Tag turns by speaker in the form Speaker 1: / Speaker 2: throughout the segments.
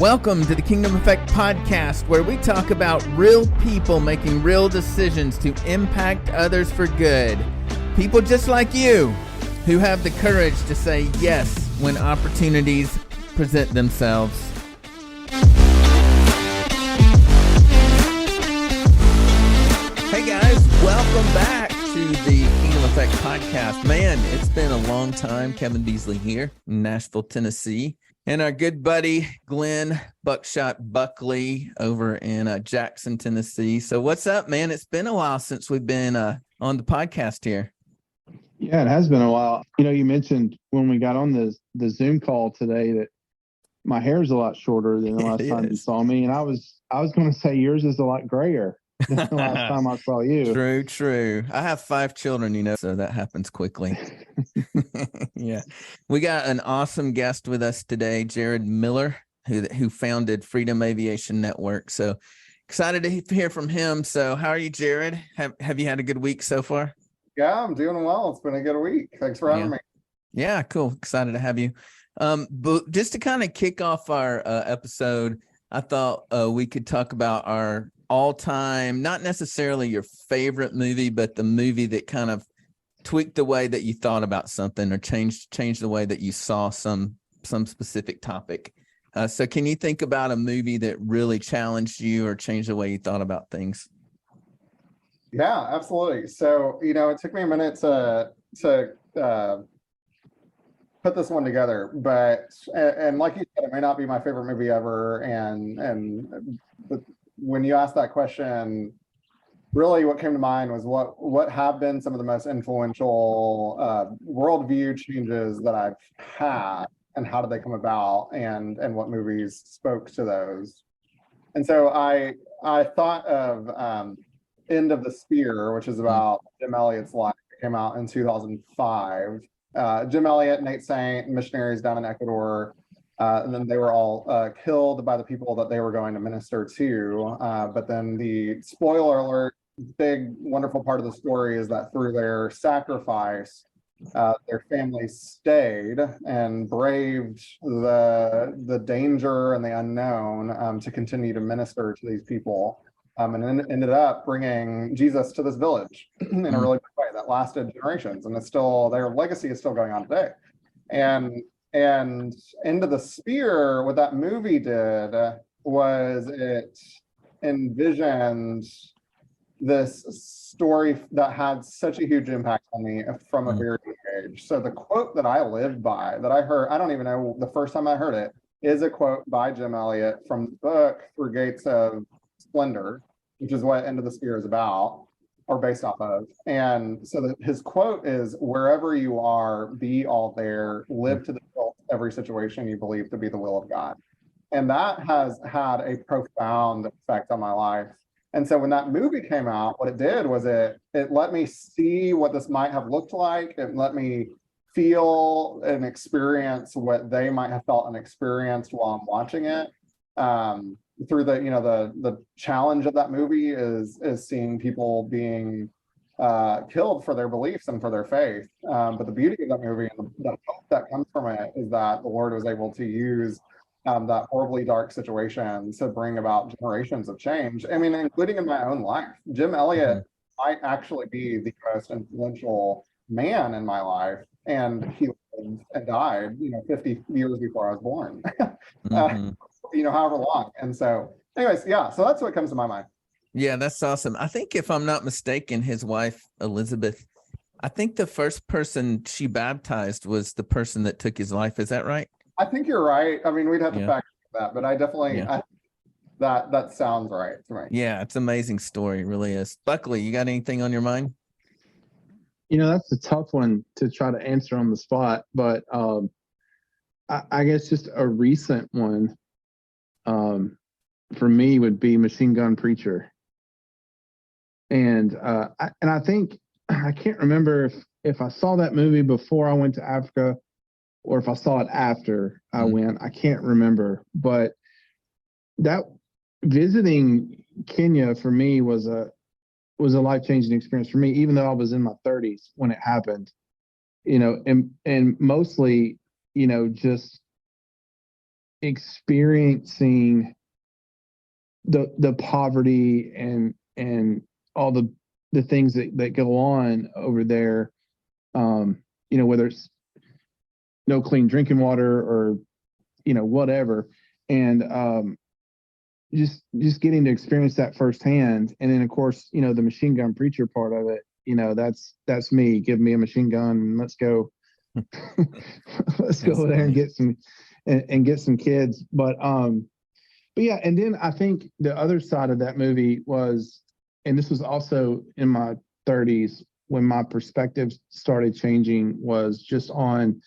Speaker 1: Welcome to the Kingdom Effect podcast, where we talk about real people making real decisions to impact others for good. People just like you who have the courage to say yes when opportunities present themselves. Hey guys, welcome back to the Kingdom Effect podcast. Man, it's been a long time. Kevin Beasley here in Nashville, Tennessee. And our good buddy, Glenn, Buckshot, Buckley over in Jackson, Tennessee. So what's up, man? It's been a while since we've been on the podcast here.
Speaker 2: Yeah, it has been a while. You know, you mentioned when we got on the Zoom call today that my hair's a lot shorter than the last time you saw me. And I was going to say yours is a lot grayer than the last time I saw you.
Speaker 1: True. I have 5 children, so that happens quickly. Yeah. We got an awesome guest with us today, Jared Miller, who founded Freedom Aviation Network. So excited to hear from him. So how are you, Jared? Have you had a good week so far?
Speaker 3: Yeah, I'm doing well. It's been a good week. Thanks for having me.
Speaker 1: Yeah, cool. Excited to have you. But just to kind of kick off our episode, I thought we could talk about our all-time, not necessarily your favorite movie, but the movie that kind of tweaked the way that you thought about something or changed the way that you saw some specific topic. So can you think about a movie that really challenged you or changed the way you thought about things?
Speaker 3: Yeah, absolutely. So, it took me a minute to put this one together, but like you said, it may not be my favorite movie ever. But when you asked that question, really what came to mind was what have been some of the most influential worldview changes that I've had, and how did they come about, and what movies spoke to those. And so I thought of End of the Spear, which is about Jim Elliot's life. It came out in 2005. Jim Elliot, Nate Saint, missionaries down in Ecuador, and then they were all killed by the people that they were going to minister to. But then the spoiler alert, big wonderful part of the story is that through their sacrifice, their family stayed and braved the danger and the unknown to continue to minister to these people. And then ended up bringing Jesus to this village in a really big way that lasted generations, and their legacy is still going on today. And End of the Spear, what that movie did was it envisioned this story that had such a huge impact on me from a very young age. So the quote that I lived by, that I heard, I don't even know the first time I heard it, is a quote by Jim Elliot from the book Through Gates of Splendor, which is what End of the Spear is about, or based off of. And so his quote is, "Wherever you are, be all there, live to the full every situation you believe to be the will of God." And that has had a profound effect on my life. And so when that movie came out, what it did was it let me see what this might have looked like. It let me feel and experience what they might have felt and experienced while I'm watching it. Through the challenge of that movie is seeing people being killed for their beliefs and for their faith. But the beauty of that movie and the hope that comes from it is that the Lord was able to use that horribly dark situation to bring about generations of change. I mean, including in my own life. Jim Elliot might actually be the most influential man in my life, and he lived and died, 50 years before I was born. However long. And so anyways, yeah, so that's what comes to my mind.
Speaker 1: Yeah, that's awesome. I think if I'm not mistaken, his wife, Elizabeth, I think the first person she baptized was the person that took his life. Is that right?
Speaker 3: I think you're right. I mean, we'd have to fact check that, but I definitely, that sounds right to me.
Speaker 1: Yeah, it's an amazing story. It really is. Buckley, you got anything on your mind?
Speaker 2: That's a tough one to try to answer on the spot, but I guess just a recent one for me would be Machine Gun Preacher. And I think, I can't remember if I saw that movie before I went to Africa or if I saw it after I went. I can't remember, but that visiting Kenya for me was a life-changing experience for me, even though I was in my 30s when it happened, and mostly, just experiencing the poverty and all the things that go on over there, whether it's no clean drinking water or whatever, and just getting to experience that firsthand. And then of course the machine gun preacher part of it, that's me. Give me a machine gun and let's go. Let's go there and get some kids. But yeah, and then I think the other side of that movie was, and this was also in my 30s when my perspective started changing, was just on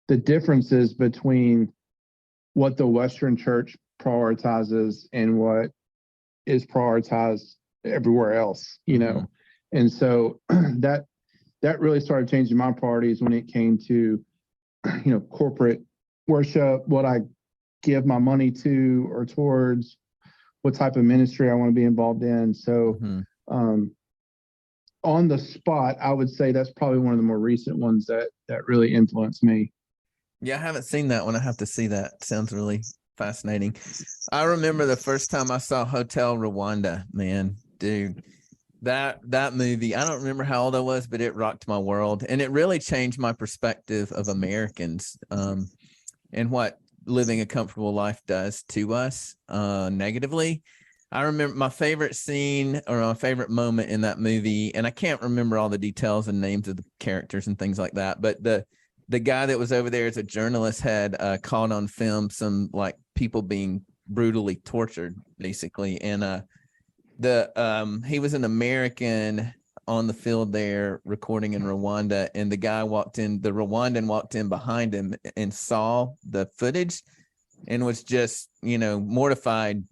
Speaker 2: the differences between what the Western church prioritizes and what is prioritized everywhere else, And so that really started changing my priorities when it came to, corporate worship, what I give my money to or towards, what type of ministry I want to be involved in. So on the spot, I would say that's probably one of the more recent ones that really influenced me.
Speaker 1: Yeah, I haven't seen that one. I have to see that. Sounds really fascinating. I remember the first time I saw Hotel Rwanda, man, dude. That movie, I don't remember how old I was, but it rocked my world. And it really changed my perspective of Americans and what living a comfortable life does to us negatively. I remember my favorite scene or my favorite moment in that movie, and I can't remember all the details and names of the characters and things like that, but the guy that was over there as a journalist had caught on film some like people being brutally tortured, basically. And he was an American on the field there recording in Rwanda, and the Rwandan walked in behind him and saw the footage and was just, mortified.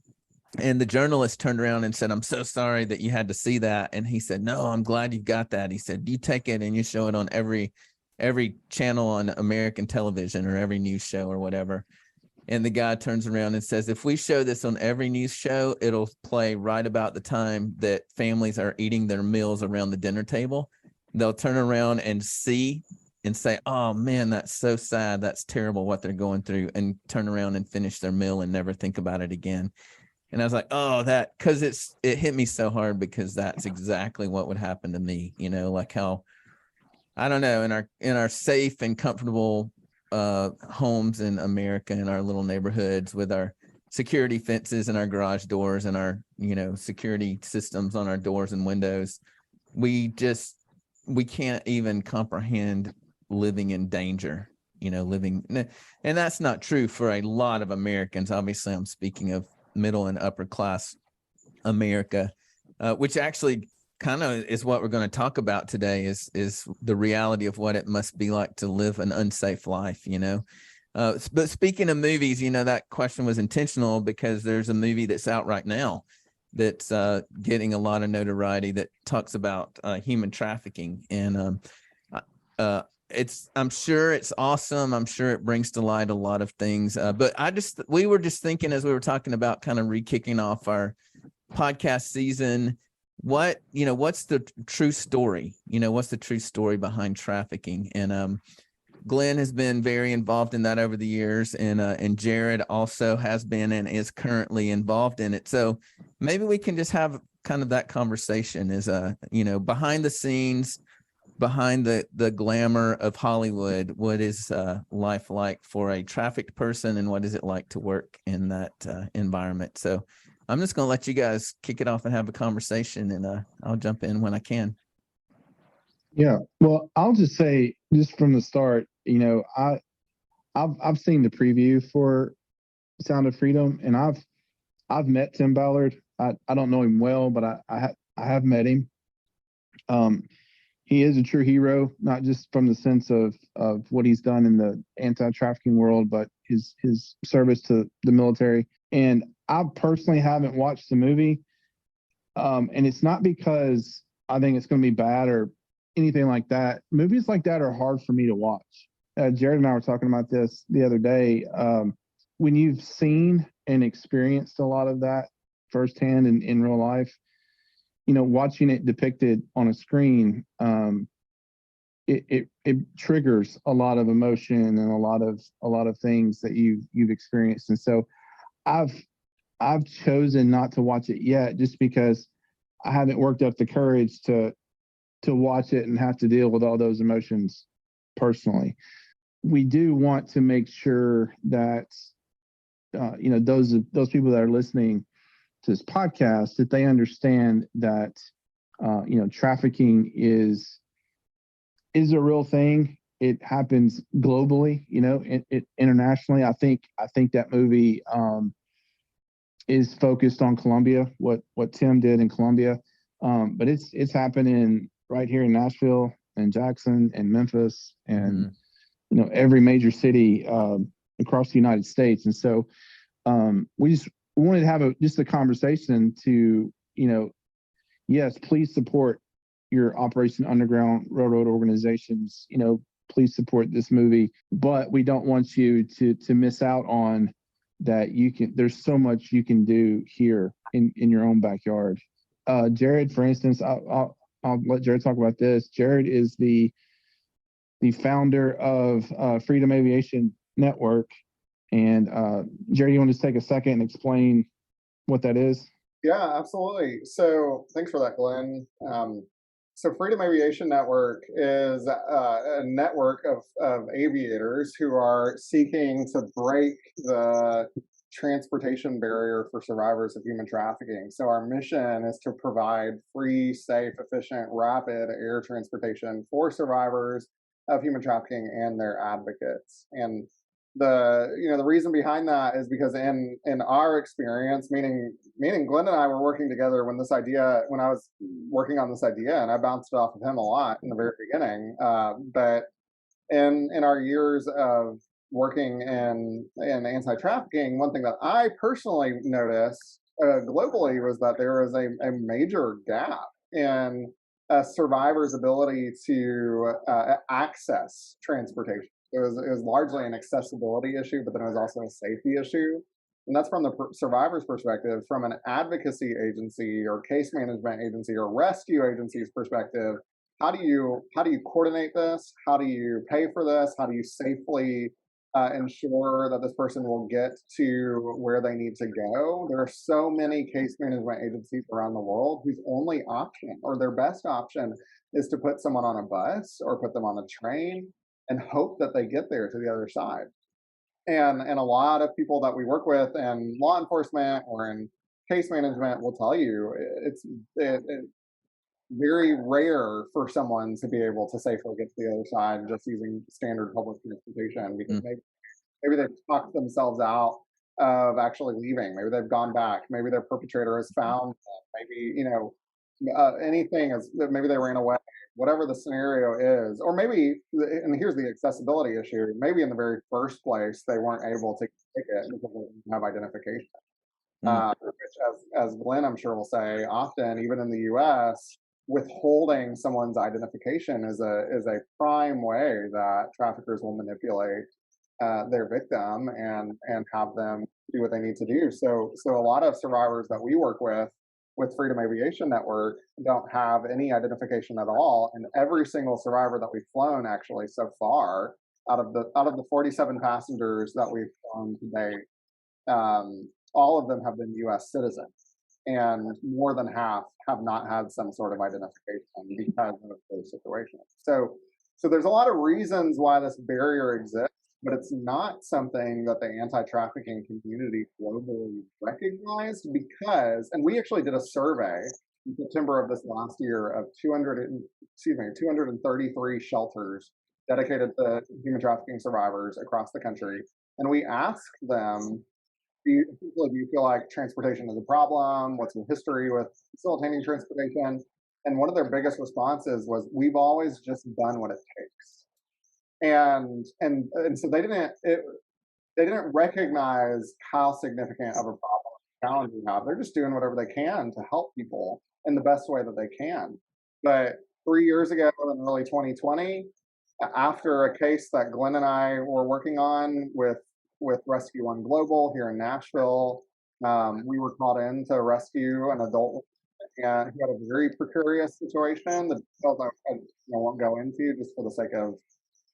Speaker 1: And the journalist turned around and said, "I'm so sorry that you had to see that." And he said, "No, I'm glad you got that." He said, "You take it and you show it on every channel on American television or every news show or whatever." And the guy turns around and says, "If we show this on every news show, it'll play right about the time that families are eating their meals around the dinner table. They'll turn around and see and say, 'Oh man, that's so sad. That's terrible what they're going through,' and turn around and finish their meal and never think about it again." And I was like, "Oh, because it hit me so hard, because that's exactly what would happen to me, like how, I don't know, in our safe and comfortable homes in America, in our little neighborhoods with our security fences and our garage doors and our, security systems on our doors and windows, we can't even comprehend living in danger, and that's not true for a lot of Americans. Obviously, I'm speaking of middle and upper class America, which actually kind of is what we're going to talk about today, is the reality of what it must be like to live an unsafe life, but speaking of movies, that question was intentional because there's a movie that's out right now that's getting a lot of notoriety that talks about human trafficking. And I'm sure it's awesome. I'm sure it brings to light a lot of things. But we were just thinking, as we were talking about kind of re-kicking off our podcast season, what's the true story? What's the true story behind trafficking? And Glenn has been very involved in that over the years, and Jared also has been and is currently involved in it. So maybe we can just have kind of that conversation, is behind the scenes, behind the glamour of Hollywood, what is life like for a trafficked person, and what is it like to work in that environment? So I'm just going to let you guys kick it off and have a conversation, and I'll jump in when I can.
Speaker 2: Yeah, well, I'll just say, just from the start, I've seen the preview for Sound of Freedom, and I've met Tim Ballard. I don't know him well, but I have met him. He is a true hero, not just from the sense of what he's done in the anti-trafficking world, but his service to the military. And I personally haven't watched the movie, and it's not because I think it's going to be bad or anything like that. Movies like that are hard for me to watch. Jared and I were talking about this the other day. When you've seen and experienced a lot of that firsthand in real life, watching it depicted on a screen, it triggers a lot of emotion and a lot of things that you've experienced. And so I've chosen not to watch it yet, just because I haven't worked up the courage to watch it and have to deal with all those emotions personally. We do want to make sure that those people that are listening to this podcast, that they understand that trafficking is a real thing. It happens globally, it internationally. I think that movie is focused on Colombia, what Tim did in Colombia, but it's happening right here in Nashville and Jackson and Memphis and every major city across the United States. And so we wanted to have a conversation to, yes, please support your Operation Underground Railroad organizations. Please support this movie, but we don't want you to miss out on that. There's so much you can do here in your own backyard. Jared, for instance, I'll let Jared talk about this. Jared is the founder of Freedom Aviation Network. And Jared, you want to take a second and explain what that is?
Speaker 3: Yeah, absolutely. So thanks for that, Glenn. So Freedom Aviation Network is a network of aviators who are seeking to break the transportation barrier for survivors of human trafficking. So our mission is to provide free, safe, efficient, rapid air transportation for survivors of human trafficking and their advocates. And the reason behind that is because in our experience, meaning Glenn and I were working together when I was working on this idea, and I bounced it off of him a lot in the very beginning. But in our years of working in anti-trafficking, one thing that I personally noticed globally was that there was a major gap in a survivor's ability to access transportation. It was largely an accessibility issue, but then it was also a safety issue. And that's from the survivor's perspective. From an advocacy agency or case management agency or rescue agency's perspective, how do you coordinate this? How do you pay for this? How do you safely ensure that this person will get to where they need to go? There are so many case management agencies around the world whose only option or their best option is to put someone on a bus or put them on a train and hope that they get there to the other side. And a lot of people that we work with in law enforcement or in case management will tell you it's very rare for someone to be able to safely get to the other side just using standard public transportation, because maybe they've talked themselves out of actually leaving. Maybe they've gone back. Maybe their perpetrator has found them. Maybe, anything is, maybe they ran away, whatever the scenario is. Or maybe, and here's the accessibility issue, maybe in the very first place, they weren't able to take it because they didn't have identification. Which, as Glenn, I'm sure will say, often, even in the US, withholding someone's identification is a prime way that traffickers will manipulate their victim and have them do what they need to do. So a lot of survivors that we work with Freedom Aviation Network don't have any identification at all, and every single survivor that we've flown actually so far, out of the 47 passengers that we've flown today, all of them have been U.S. citizens, and more than half have not had some sort of identification because of those situations. So there's a lot of reasons why this barrier exists, but it's not something that the anti-trafficking community globally recognized, because, and we actually did a survey in September of this last year of 233 shelters dedicated to human trafficking survivors across the country. And we asked them, do you feel like transportation is a problem? What's your history with facilitating transportation? And one of their biggest responses was, we've always just done what it takes. And so they didn't recognize how significant of a problem, challenge we have. They're just doing whatever they can to help people in the best way that they can. But 3 years ago, in early 2020, after a case that Glenn and I were working on with Rescue One Global here in Nashville, we were called in to rescue an adult and he had a very precarious situation. The details I won't go into just for the sake of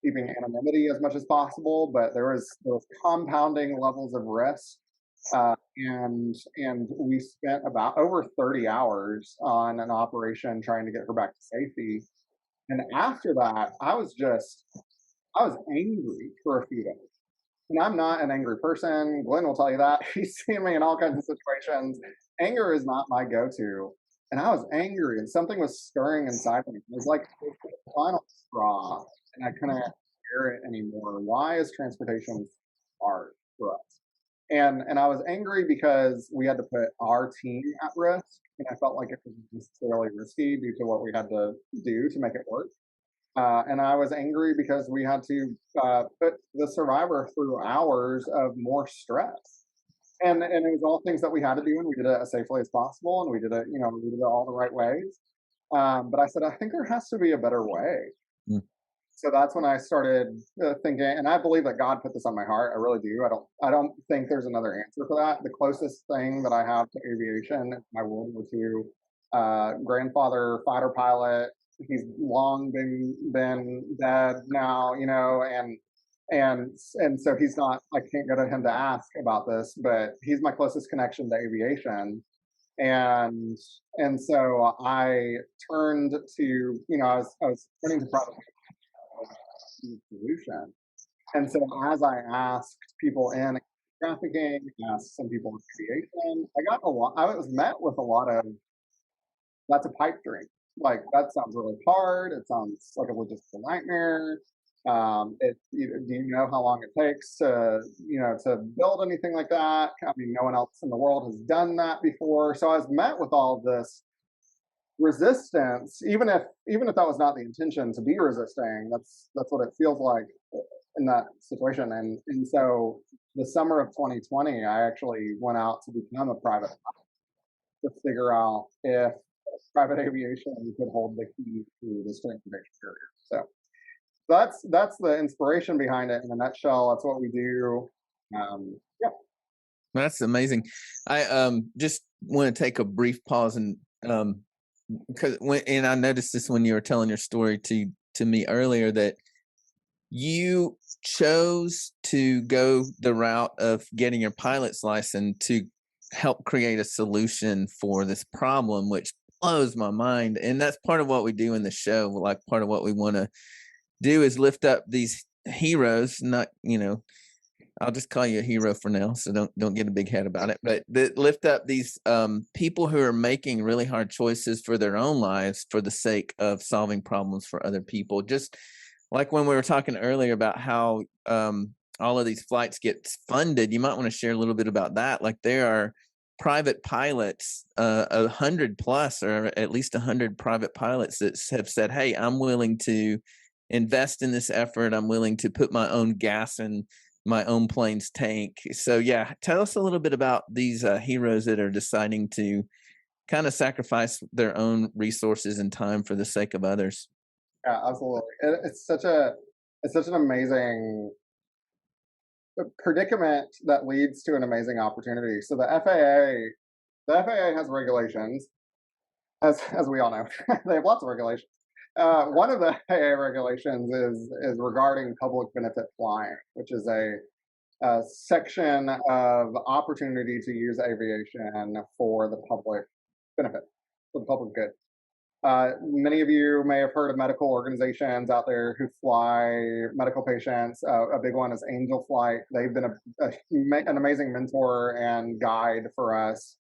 Speaker 3: keeping anonymity as much as possible, but there was compounding levels of risk. And we spent about over 30 hours on an operation trying to get her back to safety. And after that, I was angry for a few days. And I'm not an angry person. Glenn will tell you that. He's seen me in all kinds of situations. Anger is not my go-to. And I was angry, and something was stirring inside me. It was like the final straw, and I couldn't bear it anymore. Why is transportation hard for us? And I was angry because we had to put our team at risk, and I felt like it was necessarily risky due to what we had to do to make it work. And I was angry because we had to put the survivor through hours of more stress. And it was all things that we had to do, and we did it as safely as possible, and we did it, we did it all the right ways. But I said, I think there has to be a better way. Mm. So that's when I started thinking, and I believe that God put this on my heart. I really do. I don't think there's another answer for that. The closest thing that I have to aviation is my World War II grandfather, fighter pilot. He's long been dead now, and so he's not. I can't go to him to ask about this, but he's my closest connection to aviation. And so I turned to, I was turning to private solution. And so as I asked people in trafficking, asked some people in aviation, I was met with a lot of, that's a pipe dream. Like, that sounds really hard. It sounds like a logistical nightmare. Do you know how long it takes to build anything like that? I mean, no one else in the world has done that before. So I was met with all of this resistance, even if that was not the intention to be resisting. That's what it feels like in that situation. And so the summer of 2020, I actually went out to become a private pilot to figure out if private aviation could hold the key to this transportation carrier. So that's the inspiration behind it in a nutshell. That's what we do. Yeah.
Speaker 1: That's amazing. I just want to take a brief pause and because I noticed this when you were telling your story to me earlier, that you chose to go the route of getting your pilot's license to help create a solution for this problem, which blows my mind. And that's part of what we do in the show. Like, part of what we want to do is lift up these heroes. Not, I'll just call you a hero for now, so don't get a big head about it. But lift up these people who are making really hard choices for their own lives for the sake of solving problems for other people. Just like when we were talking earlier about how all of these flights get funded, you might want to share a little bit about that. Like, there are private pilots, 100 plus, or at least 100 private pilots that have said, "Hey, I'm willing to invest in this effort. I'm willing to put my own gas in my own plane's tank." So yeah, tell us a little bit about these heroes that are deciding to kind of sacrifice their own resources and time for the sake of others.
Speaker 3: Yeah, absolutely. It's such an amazing predicament that leads to an amazing opportunity. So the FAA has regulations, as we all know. They have lots of regulations. One of the FAA regulations is regarding public benefit flying, which is a section of opportunity to use aviation for the public benefit, for the public good. Many of you may have heard of medical organizations out there who fly medical patients. A big one is Angel Flight. They've been an amazing mentor and guide for us.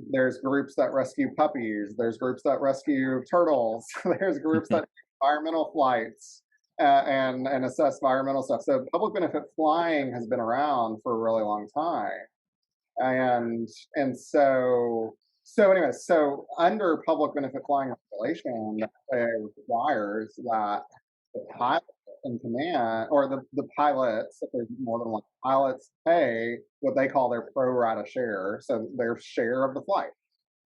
Speaker 3: There's groups that rescue puppies. There's groups that rescue turtles. There's groups that do environmental flights and assess environmental stuff. So public benefit flying has been around for a really long time. So anyway, so under public benefit flying regulation, the FAA requires that the pilot in command, or the pilots, if there's more than one pilots, pay what they call their pro rata share, so their share of the flight.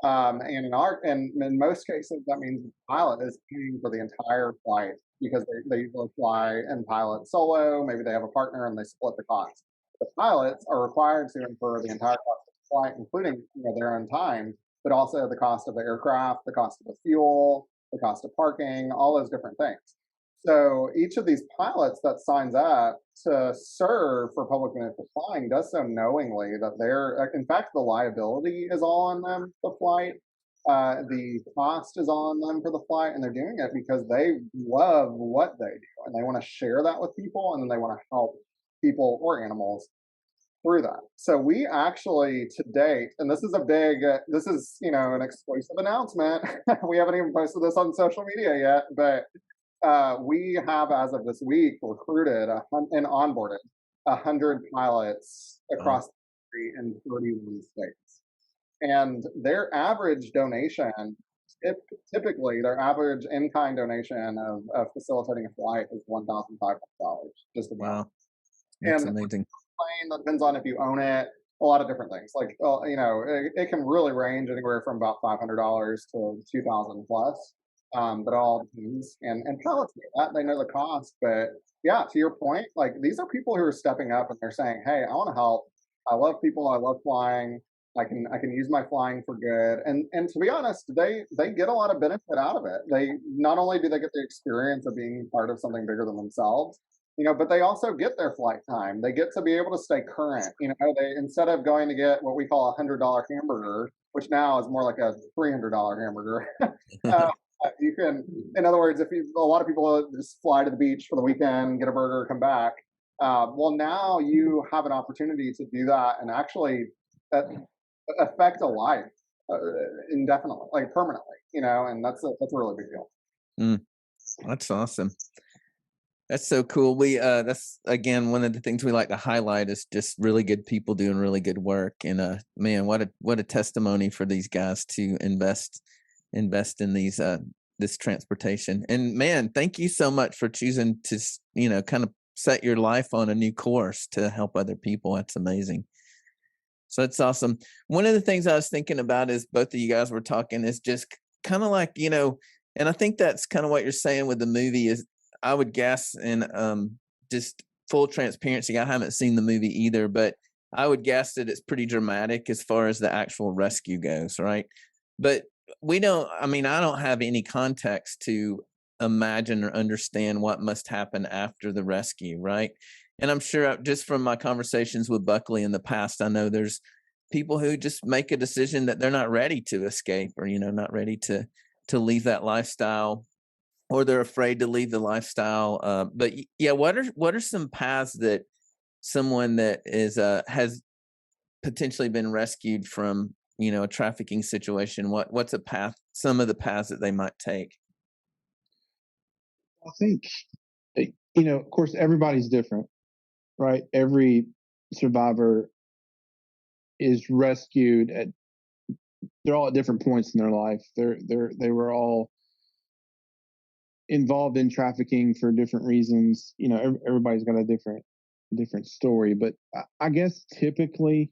Speaker 3: And in most cases, that means the pilot is paying for the entire flight, because they usually fly and pilot solo. Maybe they have a partner and they split the cost. The pilots are required to incur the entire cost of the flight, including their own time. but also the cost of the aircraft, the cost of the fuel, the cost of parking, all those different things. So each of these pilots that signs up to serve for public municipal flying does so knowingly that they're, in fact, the liability is all on them, the flight. The cost is all on them for the flight, and they're doing it because they love what they do and they want to share that with people, and then they want to help people or animals through that. So we actually, to date, and this is a big, this is, an exclusive announcement. We haven't even posted this on social media yet, but we have, as of this week, recruited and onboarded 100 pilots across the country in 31 states. And their average donation, typically their average in-kind donation of facilitating a flight is $1,500, just about.
Speaker 1: Wow, that's
Speaker 3: and
Speaker 1: amazing.
Speaker 3: Plane, that depends on if you own it, a lot of different things. Like, it can really range anywhere from about $500 to $2,000 plus. But all depends. And pilots know that, they know the cost. But yeah, to your point, like, these are people who are stepping up and they're saying, hey, I want to help. I love people. I love flying. I can use my flying for good. And to be honest, they get a lot of benefit out of it. They not only do they get the experience of being part of something bigger than themselves, but they also get their flight time. They get to be able to stay current. They, instead of going to get what we call $100 hamburger, which now is more like a $300 hamburger. You can, in other words, a lot of people just fly to the beach for the weekend, get a burger, come back. Well, now you have an opportunity to do that and actually affect a life indefinitely, like permanently, and that's a really big deal.
Speaker 1: That's awesome. That's so cool. We that's again one of the things we like to highlight is just really good people doing really good work. And man, what a testimony for these guys to invest in these this transportation. And man, thank you so much for choosing to kind of set your life on a new course to help other people. That's amazing. So that's awesome. One of the things I was thinking about is both of you guys were talking is just kind of like, and I think that's kind of what you're saying with the movie is, I would guess, and just full transparency, I haven't seen the movie either, but I would guess that it's pretty dramatic as far as the actual rescue goes, right? But I don't have any context to imagine or understand what must happen after the rescue, right? And I'm sure just from my conversations with Buckley in the past, I know there's people who just make a decision that they're not ready to escape or, not ready to leave that lifestyle, or they're afraid to leave the lifestyle. But yeah, what are some paths that someone that is has potentially been rescued from, a trafficking situation, what's a path, some of the paths that they might take?
Speaker 2: I think, of course, everybody's different, right? Every survivor is rescued they're all at different points in their life. They were all involved in trafficking for different reasons. Everybody's got a different story, but I guess typically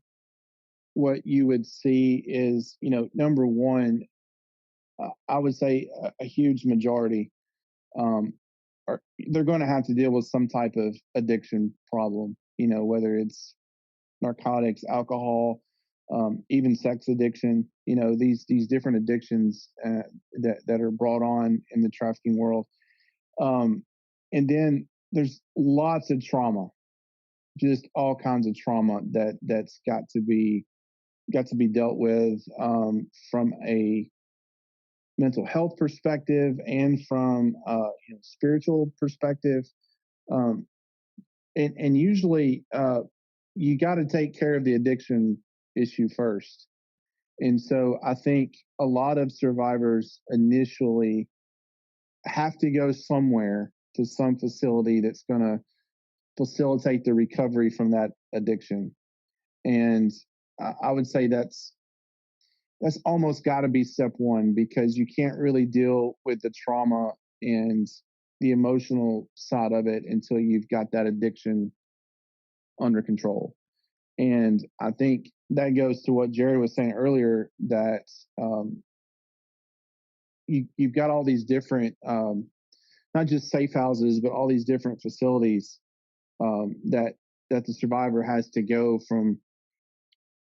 Speaker 2: what you would see is, number one, I would say a huge majority they're going to have to deal with some type of addiction problem, whether it's narcotics, alcohol, even sex addiction, these different addictions that are brought on in the trafficking world. And then there's lots of trauma, just all kinds of trauma that's got to be dealt with from a mental health perspective and from spiritual perspective. And usually you got to take care of the addiction issue first. And so I think a lot of survivors initially have to go somewhere to some facility that's going to facilitate the recovery from that addiction. And I would say that's almost got to be step one, because you can't really deal with the trauma and the emotional side of it until you've got that addiction under control. And I think that goes to what Jared was saying earlier, that you've got all these different, not just safe houses, but all these different facilities that the survivor has to go from,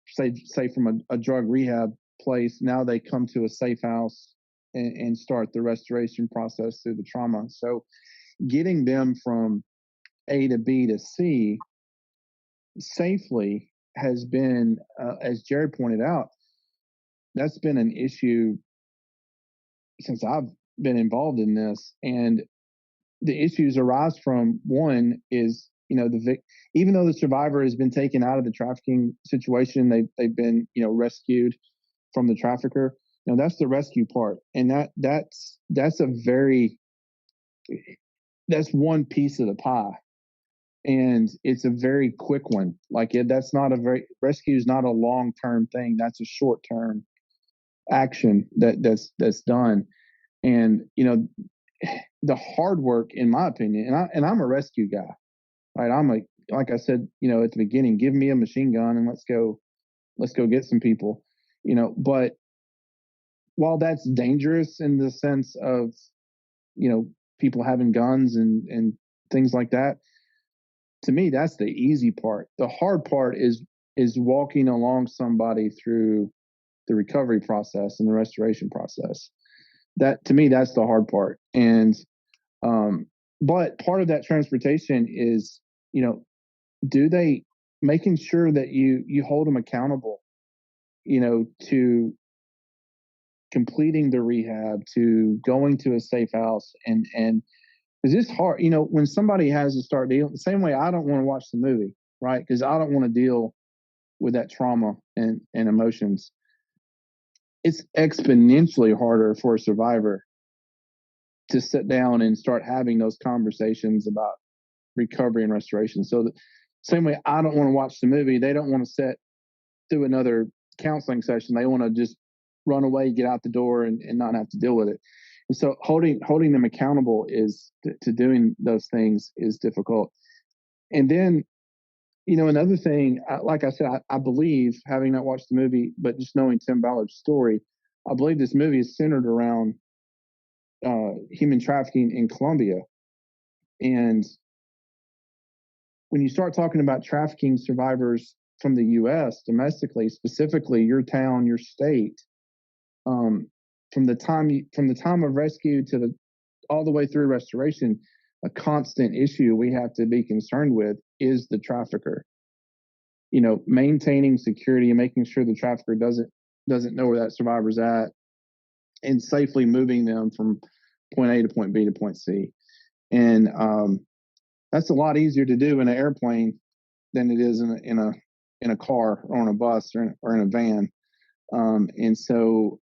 Speaker 2: say from a drug rehab place. Now they come to a safe house and start the restoration process through the trauma. So getting them from A to B to C safely has been, as Jared pointed out, that's been an issue since I've been involved in this. And the issues arise from, one is, even though the survivor has been taken out of the trafficking situation, they've been, rescued from the trafficker. That's the rescue part. And that's one piece of the pie. And it's a very quick one. Rescue is not a long-term thing. That's a short-term action that's done. And, the hard work, in my opinion, and I'm a rescue guy, right? Like I said, at the beginning, give me a machine gun and let's go get some people, but while that's dangerous in the sense of, people having guns and things like that, to me, that's the easy part. The hard part is walking along somebody through the recovery process and the restoration process. That, to me, that's the hard part. And but part of that transportation is, making sure that you hold them accountable, to completing the rehab, to going to a safe house, and because it's hard, when somebody has to start dealing the same way. I don't want to watch the movie, right? Because I don't want to deal with that trauma and emotions. It's exponentially harder for a survivor to sit down and start having those conversations about recovery and restoration. So the same way I don't want to watch the movie, they don't want to sit through another counseling session. They want to just run away, get out the door, and not have to deal with it. And so holding them accountable to doing those things is difficult. And then, another thing, like I said, I believe, having not watched the movie, but just knowing Tim Ballard's story, I believe this movie is centered around human trafficking in Colombia. And when you start talking about trafficking survivors from the U.S. domestically, specifically your town, your state, from the time of rescue to all the way through restoration, a constant issue we have to be concerned with is the trafficker. Maintaining security and making sure the trafficker doesn't know where that survivor's at, and safely moving them from point A to point B to point C. And that's a lot easier to do in an airplane than it is in a car or on a bus or in a van. And so,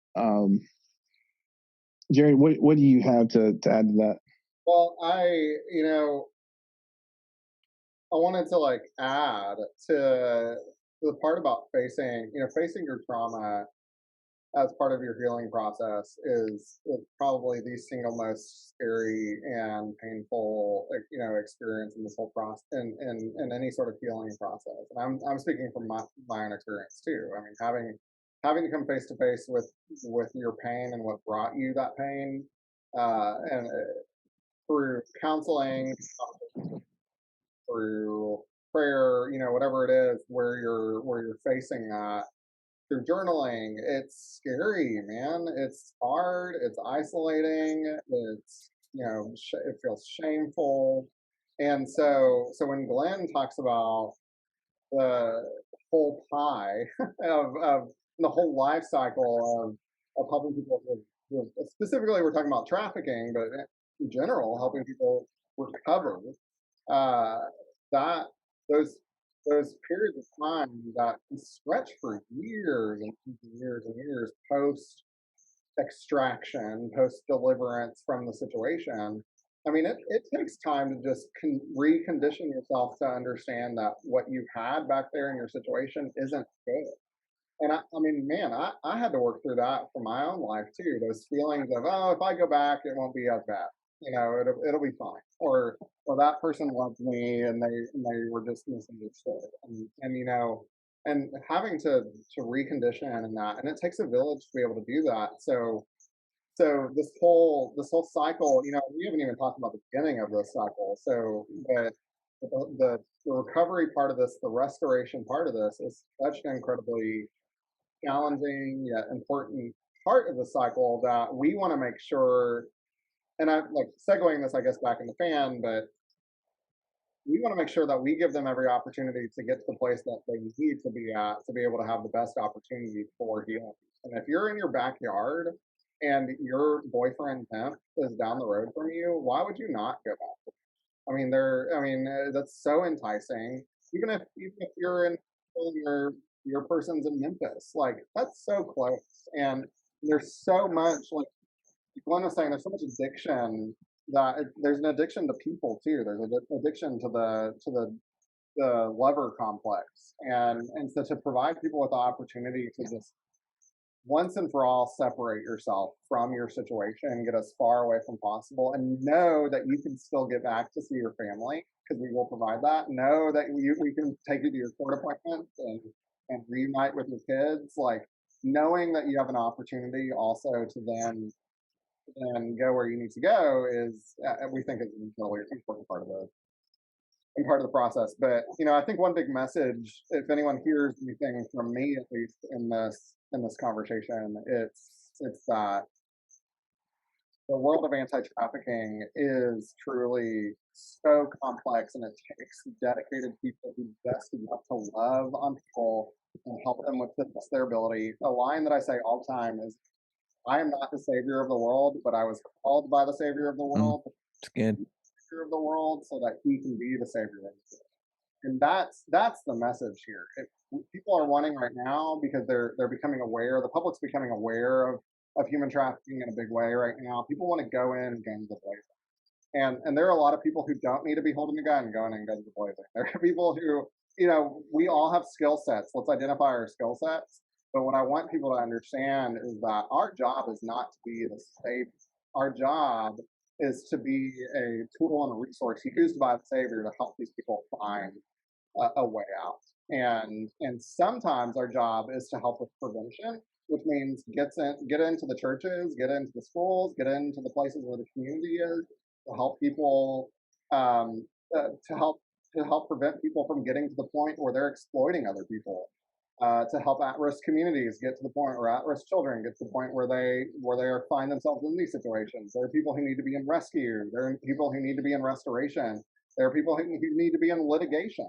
Speaker 2: Jerry, what do you have to add to that?
Speaker 3: Well, I wanted to add to the part about facing your trauma as part of your healing process is probably the single most scary and painful experience in this whole process, in any sort of healing process. And I'm speaking from my own experience too. I mean, having to come face to face with your pain and what brought you that pain, and through counseling, through prayer, whatever it is, where you're facing that, through journaling, it's scary, man. It's hard. It's isolating. It's it feels shameful. And so when Glenn talks about the whole pie of the whole life cycle of helping people specifically, we're talking about trafficking, but in general, helping people recover, that those periods of time that can stretch for years and years and years post extraction, post deliverance from the situation. I mean, it takes time to just recondition yourself to understand that what you've had back there in your situation isn't good. And I mean, man, I had to work through that for my own life too. Those feelings of, oh, if I go back, it won't be as bad. It'll be fine. Or that person loved me and they were just misunderstood. And having to recondition and that, and it takes a village to be able to do that. So this whole cycle, we haven't even talked about the beginning of this cycle. So the recovery part of this, the restoration part of this, is such an incredibly challenging yet important part of the cycle that we want to make sure, and I'm like segueing this, I guess, back in the fan, but we want to make sure that we give them every opportunity to get to the place that they need to be at to be able to have the best opportunity for healing. And if you're in your backyard and your boyfriend pimp is down the road from you, why would you not go back? That's so enticing. Even if you're in your person's in Memphis, like that's so close. And there's so much, like Glenn was saying, there's so much addiction that there's an addiction to people too. There's an addiction to the lover complex, and so to provide people with the opportunity to just once and for all separate yourself from your situation and get as far away from possible, and know that you can still get back to see your family because we will provide that. Know that we can take you to your court appointments and reunite with your kids. Like knowing that you have an opportunity also to then and go where you need to go is we think is a really important part of the process. But I think one big message, if anyone hears anything from me at least in this conversation, it's that the world of anti-trafficking is truly so complex, and it takes dedicated people who just want to love on people and help them with their ability. A line that I say all the time is, I am not the savior of the world, but I was called by the savior of the world.
Speaker 1: It's good.
Speaker 3: Of the world, so that he can be the savior of the world. And that's the message here. If people are wanting right now because they're becoming aware, the public's becoming aware of human trafficking in a big way right now. People want to go in guns blazing, and there are a lot of people who don't need to be holding a gun going in guns blazing. There are people who we all have skill sets. Let's identify our skill sets. But what I want people to understand is that our job is not to be the savior. Our job is to be a tool and a resource used by the savior to help these people find a way out. And sometimes our job is to help with prevention, which means get into the churches, get into the schools, get into the places where the community is, to help people, to help prevent people from getting to the point where they're exploiting other people. To help at-risk communities get to the point, or at-risk children get to the point where they find themselves in these situations. There are people who need to be in rescue. There are people who need to be in restoration. There are people who need to be in litigation.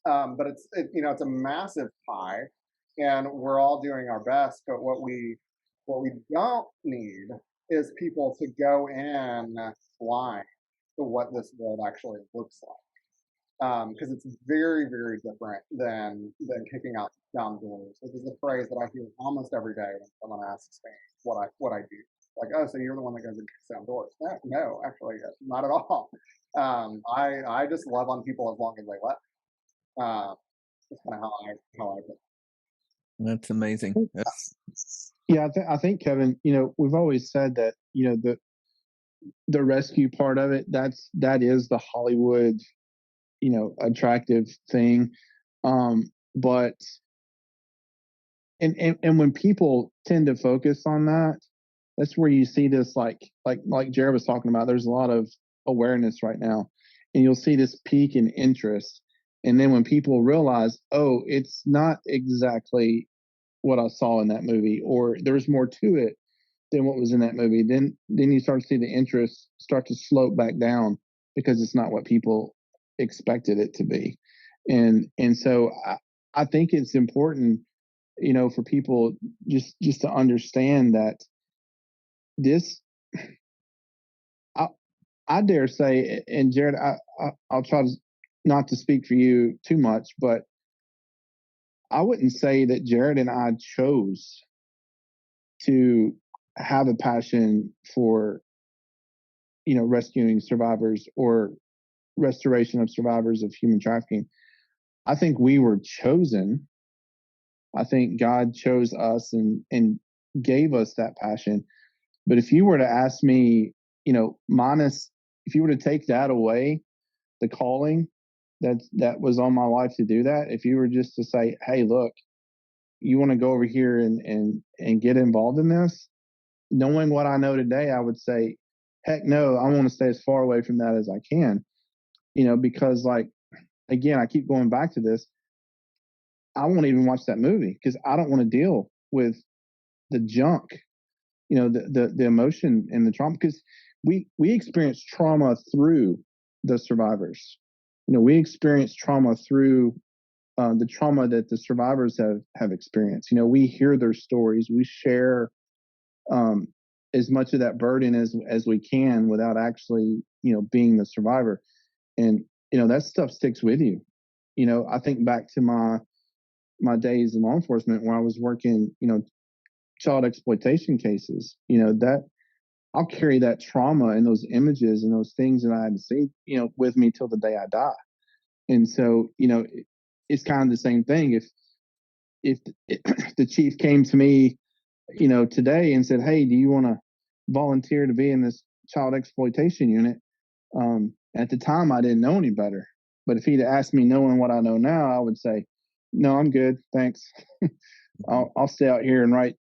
Speaker 3: But it's a massive pie, and we're all doing our best. But what we don't need is people to go in blind to what this world actually looks like. Because it's very, very different than kicking out down doors, which is a phrase that I hear almost every day when someone asks me what I do. Like, oh, so you're the one that goes and kicks down doors? No, actually, not at all. I just love on people as long as they let. That's kind of how I put.
Speaker 1: That's amazing.
Speaker 2: Yeah, I think Kevin, we've always said that the rescue part of it, that is the Hollywood attractive thing. But when people tend to focus on that, that's where you see this, like Jared was talking about, there's a lot of awareness right now, and you'll see this peak in interest. And then when people realize, oh, it's not exactly what I saw in that movie, or there's more to it than what was in that movie, then you start to see the interest start to slope back down because it's not what people expected it to be. And so I think it's important, for people just to understand that this, I dare say, and Jared, I'll try not to speak for you too much, but I wouldn't say that Jared and I chose to have a passion for, rescuing survivors or restoration of survivors of human trafficking. I think we were chosen. I think God chose us and gave us that passion. But if you were to ask me, if you were to take that away, the calling that was on my life to do that, if you were just to say, hey, look, you want to go over here and get involved in this, knowing what I know today, I would say, heck no, I want to stay as far away from that as I can, because again, I keep going back to this. I won't even watch that movie because I don't want to deal with the junk, the emotion and the trauma, because we experience trauma through the survivors. We experience trauma through the trauma that the survivors have experienced. We hear their stories, we share as much of that burden as we can without actually being the survivor, and that stuff sticks with you. I think back to my days in law enforcement where I was working child exploitation cases. That I'll carry that trauma and those images and those things that I had to see with me till the day I die. And so it's kind of the same thing. If the chief came to me today and said, hey, do you want to volunteer to be in this child exploitation unit? At the time, I didn't know any better. But if he'd asked me knowing what I know now, I would say, no, I'm good. Thanks. I'll stay out here and write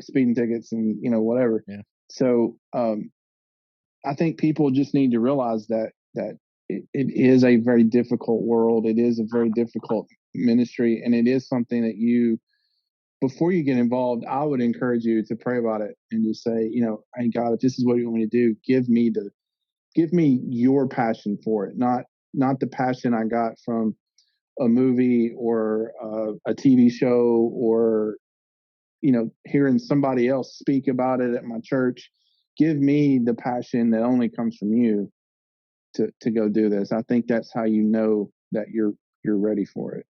Speaker 2: speeding tickets and, whatever.
Speaker 1: Yeah.
Speaker 2: So I think people just need to realize that it is a very difficult world. It is a very difficult ministry. And it is something that before you get involved, I would encourage you to pray about it and just say, hey, God, if this is what you want me to do, give me your passion for it, not the passion I got from a movie or a TV show or, hearing somebody else speak about it at my church. Give me the passion that only comes from you to go do this. I think that's how you know that you're ready for it.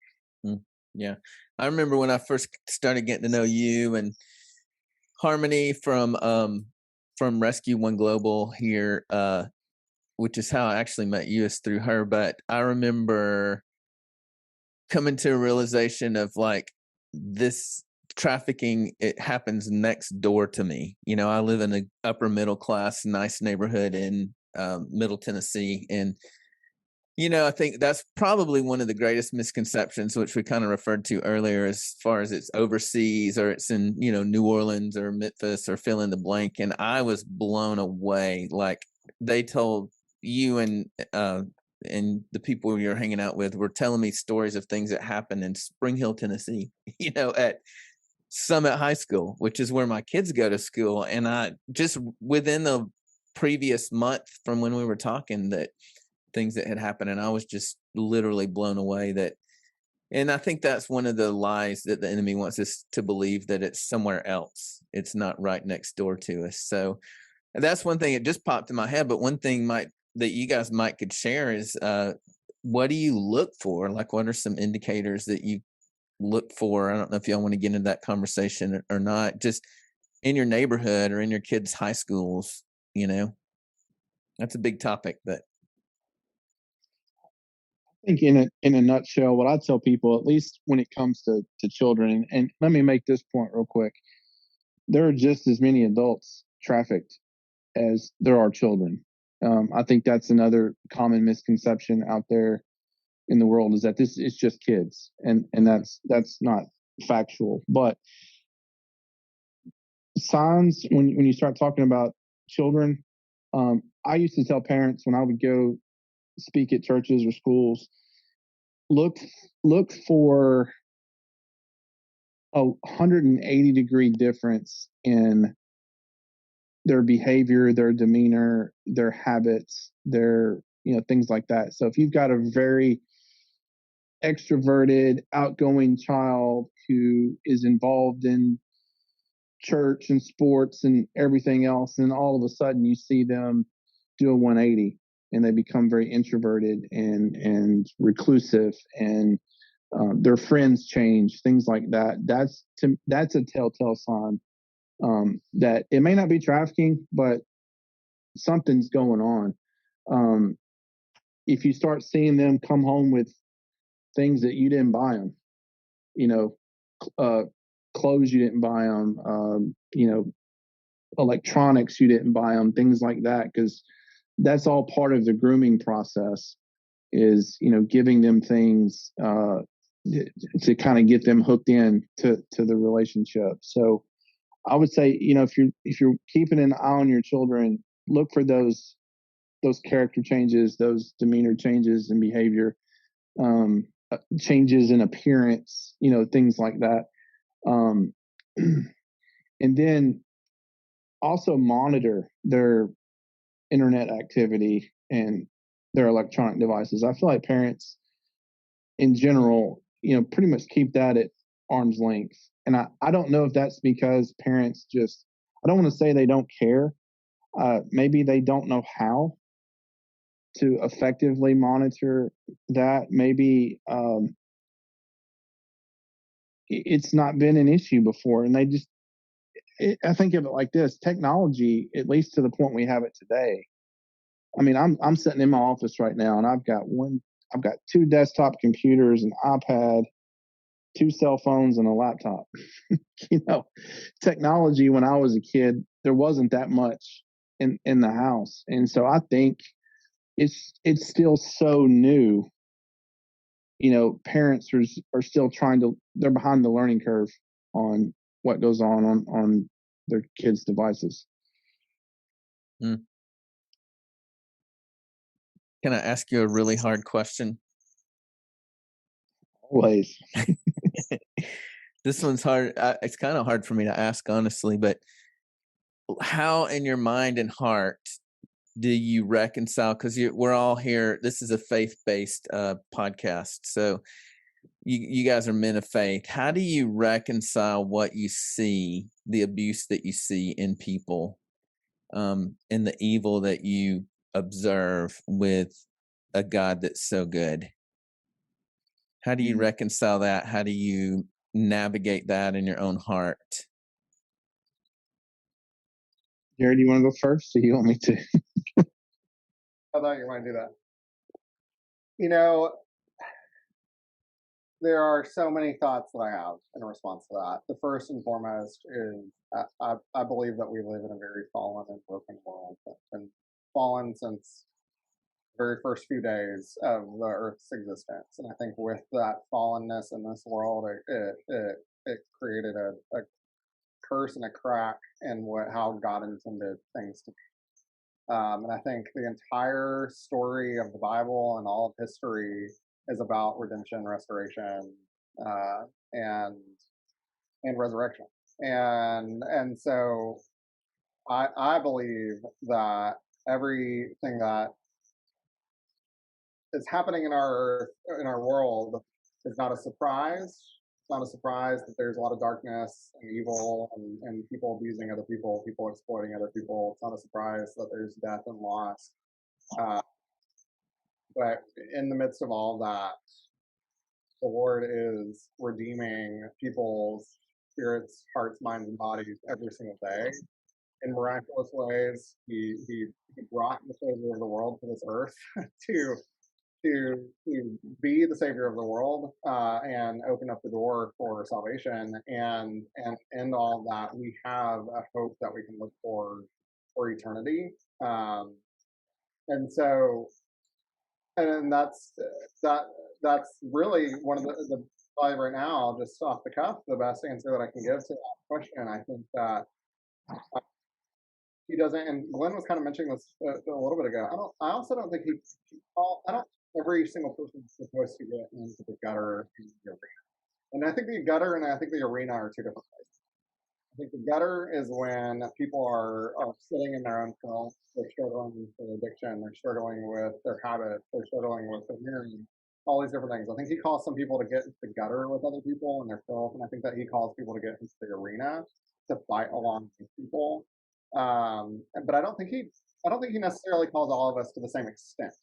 Speaker 1: Yeah. I remember when I first started getting to know you and Harmony from Rescue One Global here, which is how I actually met you, is through her. But I remember coming to a realization of like, this trafficking, it happens next door to me. I live in an upper middle class, nice neighborhood in Middle Tennessee. And, I think that's probably one of the greatest misconceptions, which we kind of referred to earlier, as far as it's overseas or it's in, New Orleans or Memphis or fill in the blank. And I was blown away. Like, they told you and the people you're hanging out with were telling me stories of things that happened in Spring Hill, Tennessee, at Summit High School, which is where my kids go to school. And I just, within the previous month from when we were talking, that things that had happened, and I was just literally blown away and I think that's one of the lies that the enemy wants us to believe, that it's somewhere else. It's not right next door to us. So that's one thing. It just popped in my head. But one thing that you guys could share is, what do you look for? Like, what are some indicators that you look for? I don't know if y'all want to get into that conversation or not, just in your neighborhood or in your kids' high schools. That's a big topic, but
Speaker 2: I think in a nutshell, what I tell people, at least when it comes to children, and let me make this point real quick. There are just as many adults trafficked as there are children. I think that's another common misconception out there in the world, is that this is just kids, and that's not factual. But signs when you start talking about children, I used to tell parents when I would go speak at churches or schools, look for a 180-degree difference in their behavior, their demeanor, their habits, their things like that. So if you've got a very extroverted, outgoing child who is involved in church and sports and everything else, and all of a sudden you see them do a 180 and they become very introverted and reclusive, and their friends change, things like that. That's a telltale sign that it may not be trafficking, but something's going on. If you start seeing them come home with things that you didn't buy them, clothes you didn't buy them, electronics you didn't buy them, things like that, because that's all part of the grooming process, is giving them things to kind of get them hooked in to the relationship. So I would say, if you're keeping an eye on your children, look for those character changes, those demeanor changes and behavior. changes in appearance, things like that. And then also monitor their internet activity and their electronic devices. I feel like parents in general, pretty much keep that at arm's length. And I don't know if that's because parents just, I don't want to say they don't care. Maybe they don't know how to effectively monitor that. Maybe it's not been an issue before, and they just, I think of it like this: technology, at least to the point we have it today. I mean, I'm sitting in my office right now, and I've got 2 desktop computers, an iPad, 2 cell phones, and a laptop. Technology when I was a kid, there wasn't that much in the house, and so I think it's still so new. Parents are still they're behind the learning curve on what goes on their kids' devices.
Speaker 1: Can I ask you a really hard question?
Speaker 2: Always.
Speaker 1: This one's hard. It's kind of hard for me to ask, honestly, but how in your mind and heart do you reconcile? Because we're all here. This is a faith-based podcast. So you guys are men of faith. How do you reconcile what you see, the abuse that you see in people, and the evil that you observe with a God that's so good? How do you reconcile that? How do you navigate that in your own heart?
Speaker 2: Jared, you want to go first, or you want me to?
Speaker 3: I thought you might do that. There are so many thoughts that I have in response to that. The first and foremost is I believe that we live in a very fallen and broken world. That's been fallen since the very first few days of the Earth's existence. And I think with that fallenness in this world, it created a curse and a crack in how God intended things to be. And I think the entire story of the Bible and all of history is about redemption, restoration, and resurrection. And so I believe that everything that is happening in our world is not a surprise. It's not a surprise that there's a lot of darkness and evil and people abusing other people exploiting other people. It's not a surprise that there's death and loss. But in the midst of all that, the Lord is redeeming people's spirits, hearts, minds, and bodies every single day in miraculous ways. He brought the Savior of the world to this earth to be the Savior of the world and open up the door for salvation. And in all that, we have a hope that we can look for eternity. And so, and that's really one of the probably right now, just off the cuff, the best answer that I can give to that question. I think that he doesn't, and Glenn was kind of mentioning this a little bit ago. I also don't think I don't. Every single person is supposed to get into the gutter in the arena, and I think the gutter and I think the arena are 2 different places. I think the gutter is when people are sitting in their own filth. They're struggling with addiction. They're struggling with their habits. They're struggling with their marriage. All these different things. I think he calls some people to get into the gutter with other people and their filth, and I think that he calls people to get into the arena to fight along with people. But I don't think he necessarily calls all of us to the same extent.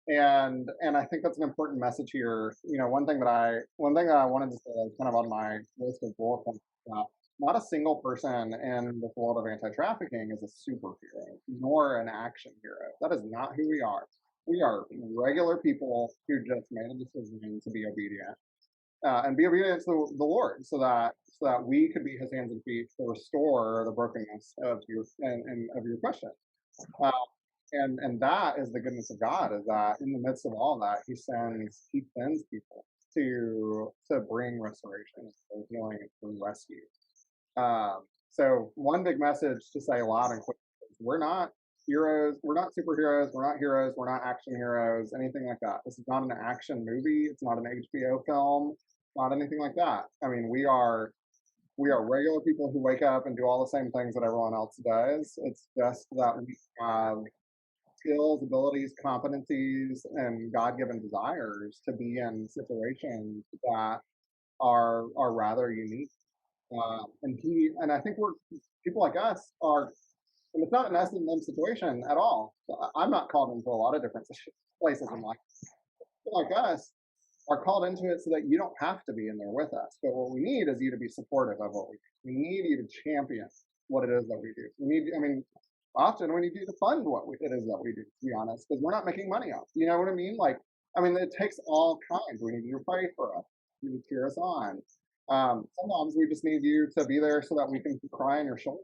Speaker 3: And I think that's an important message here. One thing that I wanted to say kind of on my list of bullet points, not a single person in the world of anti-trafficking is a superhero nor an action hero. That is not who we are. We are regular people who just made a decision to be obedient and be obedient to the Lord, so that we could be His hands and feet to restore the brokenness of your of your question. And that is the goodness of God, is that in the midst of all that, He sends people to bring restoration, and healing, and rescue. So one big message to say loud and quick is we're not heroes. We're not superheroes. We're not heroes. We're not action heroes. Anything like that. This is not an action movie. It's not an HBO film. Not anything like that. I mean, we are regular people who wake up and do all the same things that everyone else does. It's just that we have skills, abilities, competencies, and God-given desires to be in situations that are rather unique. And I think we're people like us are, and it's not an us and them situation at all. I'm not called into a lot of different places in life. People like us are called into it so that you don't have to be in there with us. But what we need is you to be supportive of what we do. We need you to champion what it is that we do. We need, I mean, often we need you to fund it is that we do, to be honest, because we're not making money off. You know what I mean? Like, I mean, it takes all kinds. We need you to pray for us. You need to cheer us on. Sometimes we just need you to be there so that we can cry on your shoulder.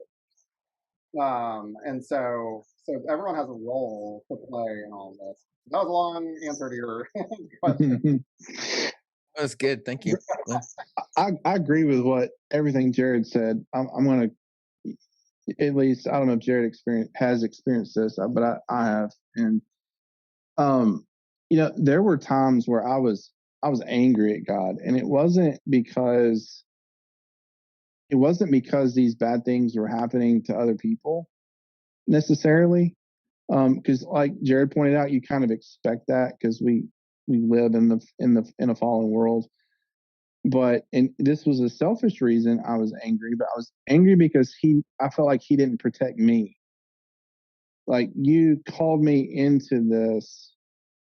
Speaker 3: And so everyone has a role to play in all of this. That was a long answer to your question.
Speaker 1: That's good. Thank you.
Speaker 2: I agree with what everything Jared said. I'm going to, at least, I don't know if Jared has experienced this, but I have. And, there were times where I was angry at God, and it wasn't because these bad things were happening to other people necessarily. Because like Jared pointed out, you kind of expect that because we live in a fallen world. And this was a selfish reason I was angry, but I was angry because I felt like he didn't protect me. Like, you called me into this,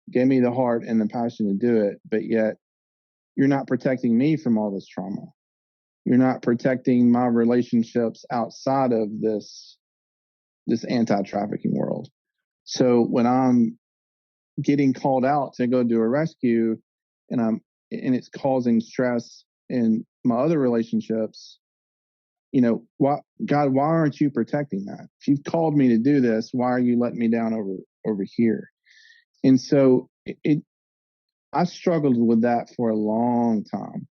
Speaker 2: gave me the heart and the passion to do it, but yet you're not protecting me from all this trauma. You're not protecting my relationships outside of this anti-trafficking world. So when I'm getting called out to go do a rescue and it's causing stress in my other relationships, God, why aren't you protecting that? If you've called me to do this, why are you letting me down over here? And so I struggled with that for a long time,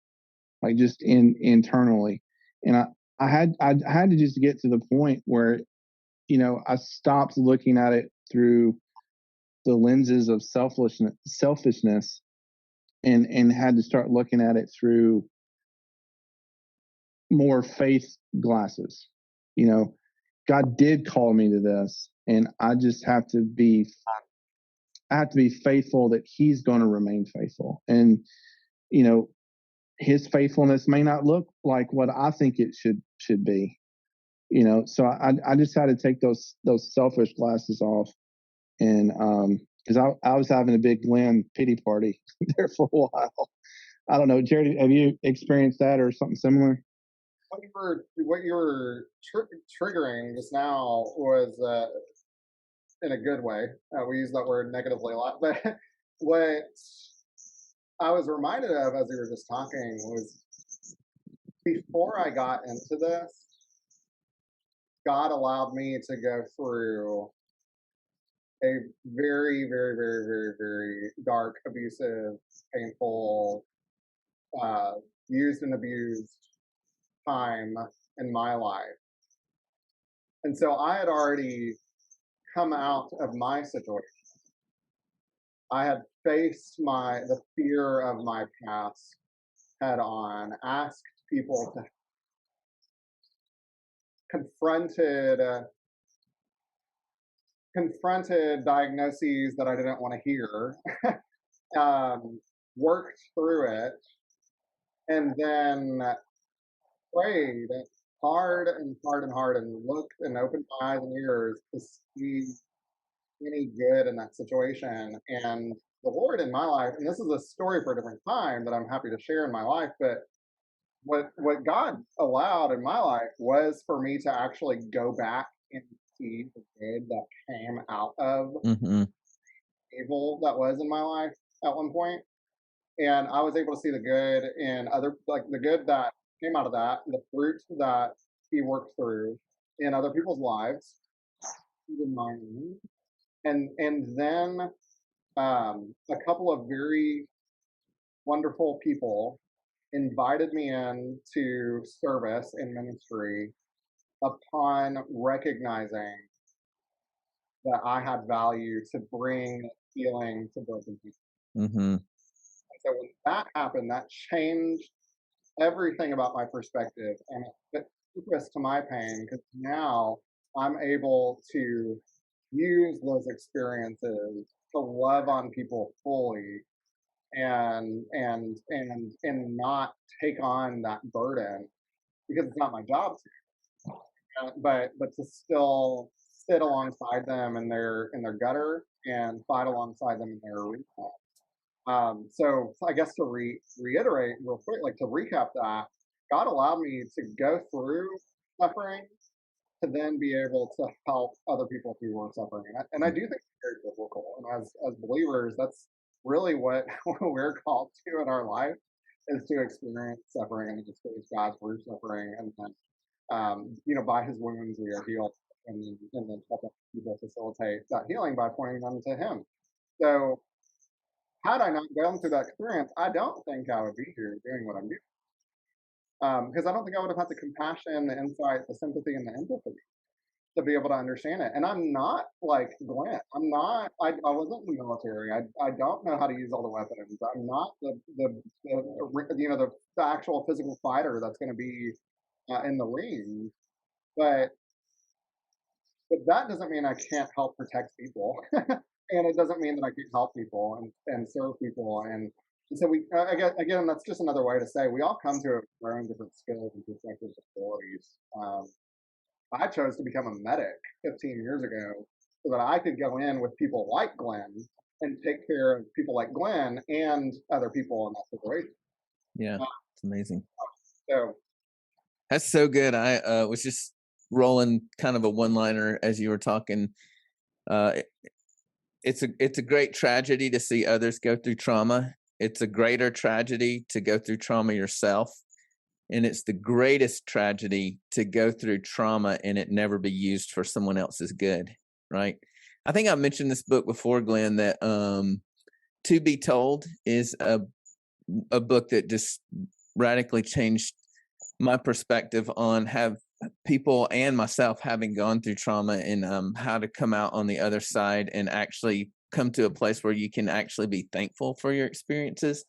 Speaker 2: like just internally. And I had to just get to the point where, I stopped looking at it through the lenses of selfishness and had to start looking at it through more faith glasses. God did call me to this, and I just have to be faithful that he's going to remain faithful. And, his faithfulness may not look like what I think it should be, so I just had to take those selfish glasses off. And, because I was having a big Glenn pity party there for a while. I don't know, Jared, have you experienced that or something similar?
Speaker 3: What you were triggering just now was in a good way. We use that word negatively a lot, but what I was reminded of as we were just talking was before I got into this, God allowed me to go through a very, very, very, very, very dark, abusive, painful, used and abused time in my life. And so I had already come out of my situation. I had faced the fear of my past head on, asked people to confronted diagnoses that I didn't want to hear, worked through it, and then prayed hard and hard and hard and looked and opened my eyes and ears to see any good in that situation. And the Lord in my life, and this is a story for a different time that I'm happy to share in my life, but what God allowed in my life was for me to actually go back and see the good that came out of evil that was in my life at one point. And I was able to see the good in the good that came out of that, the fruit that he worked through in other people's lives, even mine. And then a couple of very wonderful people invited me in to service in ministry upon recognizing that I had value to bring healing to broken people.
Speaker 1: Mm-hmm.
Speaker 3: So when that happened, that changed everything about my perspective, and it focused to my pain, because now I'm able to use those experiences to love on people fully, and not take on that burden, because it's not my job to, but to still sit alongside them in their gutter and fight alongside them in their arena. So I guess to reiterate real quick, like to recap that, God allowed me to go through suffering to then be able to help other people who were suffering. And I do think it's very biblical. And as believers, that's really what we're called to in our life, is to experience suffering and to experience God through suffering. And then, by his wounds we are healed. And then help people facilitate that healing by pointing them to him. So had I not gone through that experience, I don't think I would be here doing what I'm doing. Because I don't think I would have had the compassion, the insight, the sympathy, and the empathy to be able to understand it. And I'm not like Glenn. I wasn't in the military. I don't know how to use all the weapons. I'm not the actual physical fighter that's going to be in the ring. But that doesn't mean I can't help protect people. And it doesn't mean that I can't help people and serve people. And so again, that's just another way to say we all come to it with our own different skills and perspectives and abilities. I chose to become a medic 15 years ago so that I could go in with people like Glenn and take care of people like Glenn and other people in that situation.
Speaker 1: Yeah, it's amazing.
Speaker 3: So
Speaker 1: that's so good. I was just rolling kind of a one-liner as you were talking. It's a great tragedy to see others go through trauma. It's a greater tragedy to go through trauma yourself. And it's the greatest tragedy to go through trauma and it never be used for someone else's good, right? I think I mentioned this book before, Glenn, that To Be Told is a book that just radically changed my perspective on have people and myself having gone through trauma and how to come out on the other side and actually come to a place where you can actually be thankful for your experiences.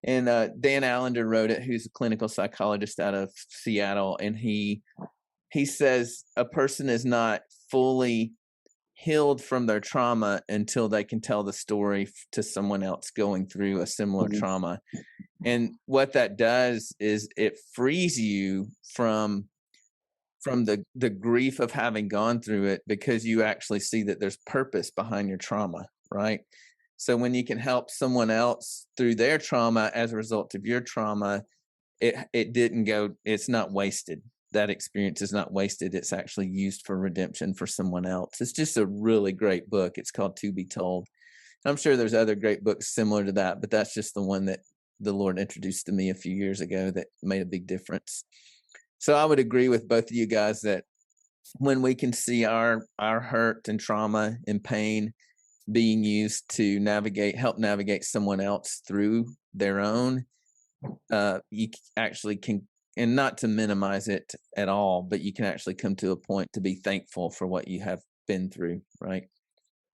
Speaker 1: And Dan Allender wrote it, who's a clinical psychologist out of Seattle. And he says a person is not fully healed from their trauma until they can tell the story to someone else going through a similar trauma. And what that does is it frees you from the grief of having gone through it, because you actually see that there's purpose behind your trauma, right? So when you can help someone else through their trauma as a result of your trauma, it's not wasted. That experience is not wasted. It's actually used for redemption for someone else. It's just a really great book. It's called To Be Told. I'm sure there's other great books similar to that, but that's just the one that the Lord introduced to me a few years ago that made a big difference. So I would agree with both of you guys that when we can see our hurt and trauma and pain being used to help navigate someone else through their own, you actually can, and not to minimize it at all, but you can actually come to a point to be thankful for what you have been through, right?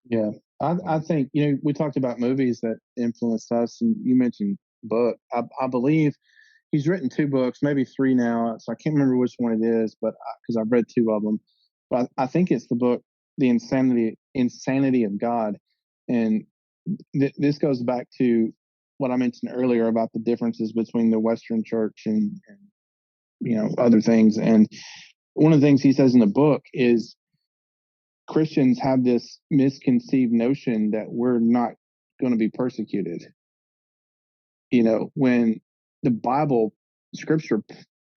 Speaker 2: Yeah. I think, we talked about movies that influenced us, and you mentioned book. I believe he's written 2 books, maybe 3 now. So I can't remember which one it is, but because I've read 2 of them. But I think it's the book, The Insanity of God. And this goes back to what I mentioned earlier about the differences between the Western church and other things. And one of the things he says in the book is Christians have this misconceived notion that we're not going to be persecuted. When the Bible, Scripture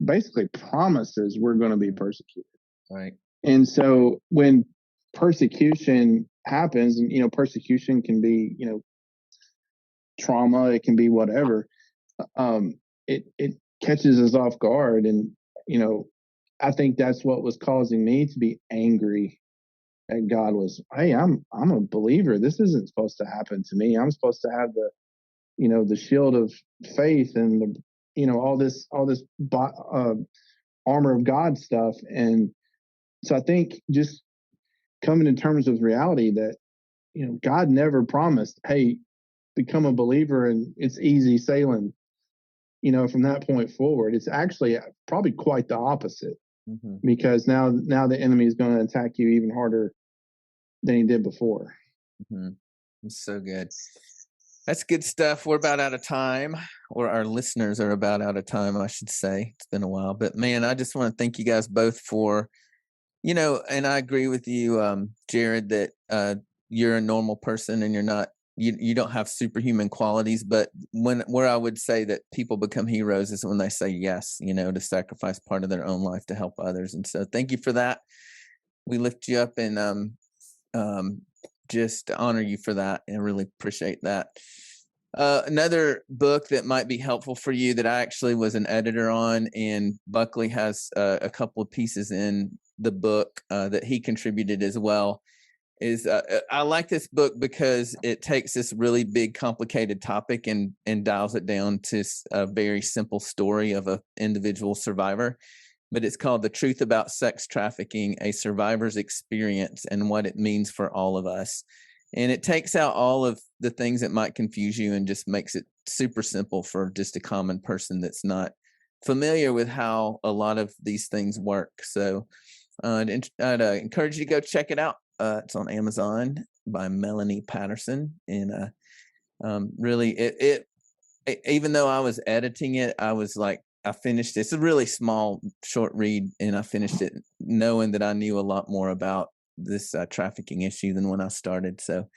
Speaker 2: basically promises we're going to be persecuted.
Speaker 1: Right. And
Speaker 2: so when persecution happens, and persecution can be, trauma, it can be whatever, it catches us off guard. And, I think that's what was causing me to be angry at God was, hey, I'm a believer. This isn't supposed to happen to me. I'm supposed to have the shield of faith and all this armor of God stuff. And so I think just coming to terms with reality that, God never promised, hey, become a believer and it's easy sailing. From that point forward, it's actually probably quite the opposite, because now the enemy is going to attack you even harder than he did before.
Speaker 1: It's so good. That's good stuff. We're about out of time, or our listeners are about out of time, I should say. It's been a while, but man, I just want to thank you guys both for, and I agree with you, Jared, that you're a normal person and you're not, you don't have superhuman qualities, but where I would say that people become heroes is when they say yes, to sacrifice part of their own life to help others. And so thank you for that. We lift you up and just honor you for that, and really appreciate that. Another book that might be helpful for you that I actually was an editor on, and Buckley has a couple of pieces in the book that he contributed as well, is I like this book because it takes this really big, complicated topic and dials it down to a very simple story of an individual survivor. But it's called The Truth About Sex Trafficking, A Survivor's Experience and What It Means for All of Us. And it takes out all of the things that might confuse you and just makes it super simple for just a common person that's not familiar with how a lot of these things work. So I'd encourage you to go check it out. It's on Amazon by Melanie Patterson. And really, it even though I was editing it, I was like, I finished it. It's a really small, short read, and I finished it knowing that I knew a lot more about this trafficking issue than when I started. So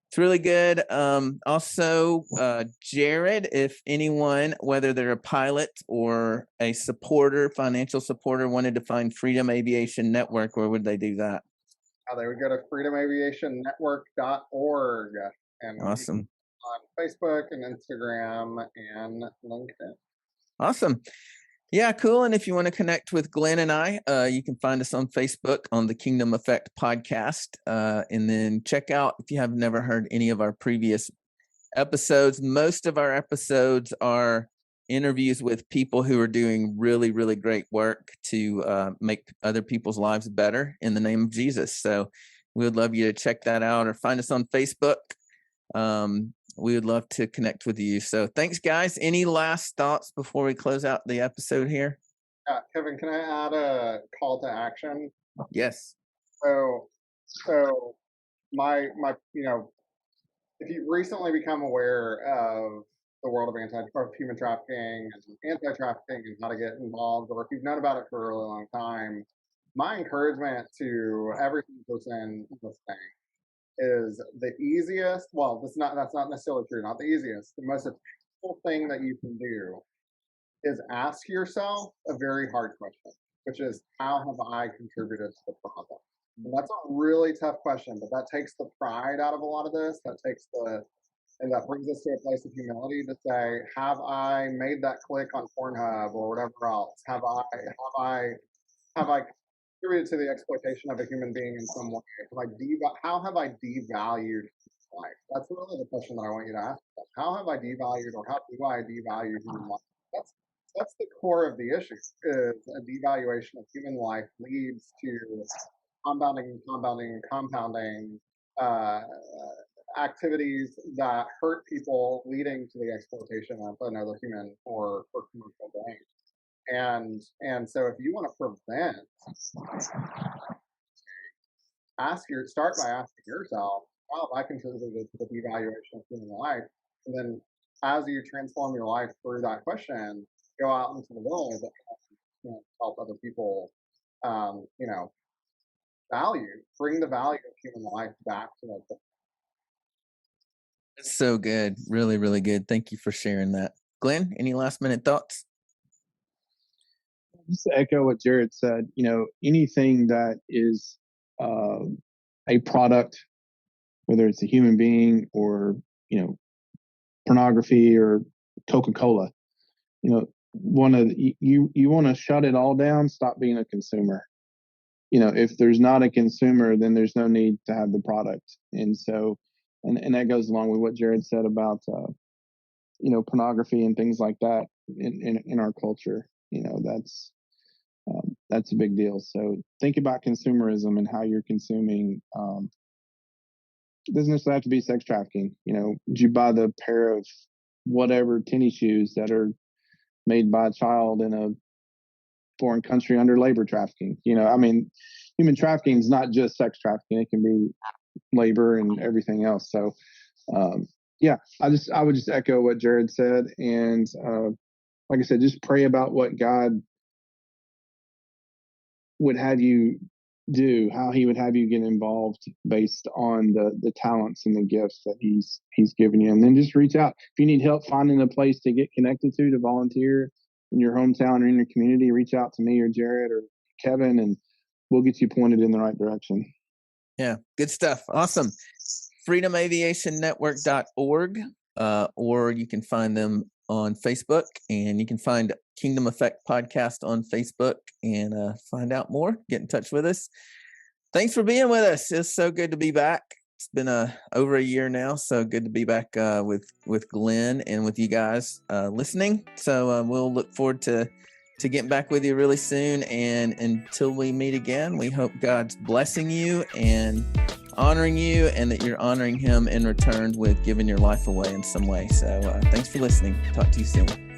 Speaker 1: it's really good. Also, Jared, if anyone, whether they're a pilot or a supporter, financial supporter, wanted to find Freedom Aviation Network, where would they do that?
Speaker 3: They would go to freedomaviationnetwork.org, and
Speaker 1: awesome,
Speaker 3: on Facebook and Instagram and LinkedIn.
Speaker 1: Awesome. Yeah, cool. And if you want to connect with Glenn and I, you can find us on Facebook on the Kingdom Effect podcast. And then check out, if you have never heard any of our previous episodes, most of our episodes are interviews with people who are doing really, really great work to make other people's lives better in the name of Jesus. So we would love you to check that out, or find us on Facebook. We would love to connect with you. So thanks, guys. Any last thoughts before we close out the episode here?
Speaker 3: Kevin, can I add a call to action?
Speaker 1: Yes.
Speaker 3: So my if you've recently become aware of the world of human trafficking and anti-trafficking and how to get involved, or if you've known about it for a really long time, my encouragement to every person listening is the easiest. Well, that's not necessarily true. Not the easiest. The most effective thing that you can do is ask yourself a very hard question, which is, how have I contributed to the problem? And that's a really tough question, but that takes the pride out of a lot of this. And that brings us to a place of humility to say, have I made that click on Pornhub or whatever else? Have I contributed to the exploitation of a human being in some way? How have I devalued life? That's really the question that I want you to ask yourself. How have I devalued, or how do I devalue human life? That's the core of the issue. Is a devaluation of human life leads to compounding activities that hurt people, leading to the exploitation of another human for commercial gain. And so if you want to prevent, start by asking yourself, how have I contributed to the devaluation of human life? And then as you transform your life through that question, go out into the world and help other people, bring the value of human life back to them.
Speaker 1: That's so good. Really, really good. Thank you for sharing that. Glenn, any last minute thoughts?
Speaker 2: Just to echo what Jared said, anything that is a product, whether it's a human being or, pornography or Coca-Cola, you want to shut it all down, stop being a consumer. If there's not a consumer, then there's no need to have the product. And so, and that goes along with what Jared said about, pornography and things like that in our culture. That's a big deal. So think about consumerism and how you're consuming. It doesn't necessarily have to be sex trafficking. Did you buy the pair of whatever tennis shoes that are made by a child in a foreign country under labor trafficking? Human trafficking is not just sex trafficking. It can be labor and everything else. So, I would just echo what Jared said. And like I said, just pray about what God would have you do, how he would have you get involved based on the talents and the gifts that he's given you. And then just reach out. If you need help finding a place to get connected to volunteer in your hometown or in your community, reach out to me or Jared or Kevin, and we'll get you pointed in the right direction.
Speaker 1: Yeah, good stuff. Awesome. freedomaviationnetwork.org, or you can find them on Facebook, and you can find Kingdom Effect Podcast on Facebook and find out more. Get in touch with us. Thanks for being with us. It's so good to be back. It's been over a year now, so good to be back with Glenn and with you guys listening. So we'll look forward to getting back with you really soon. And until we meet again, we hope God's blessing you and honoring you, and that you're honoring him in return with giving your life away in some way. So thanks for listening. Talk to you soon.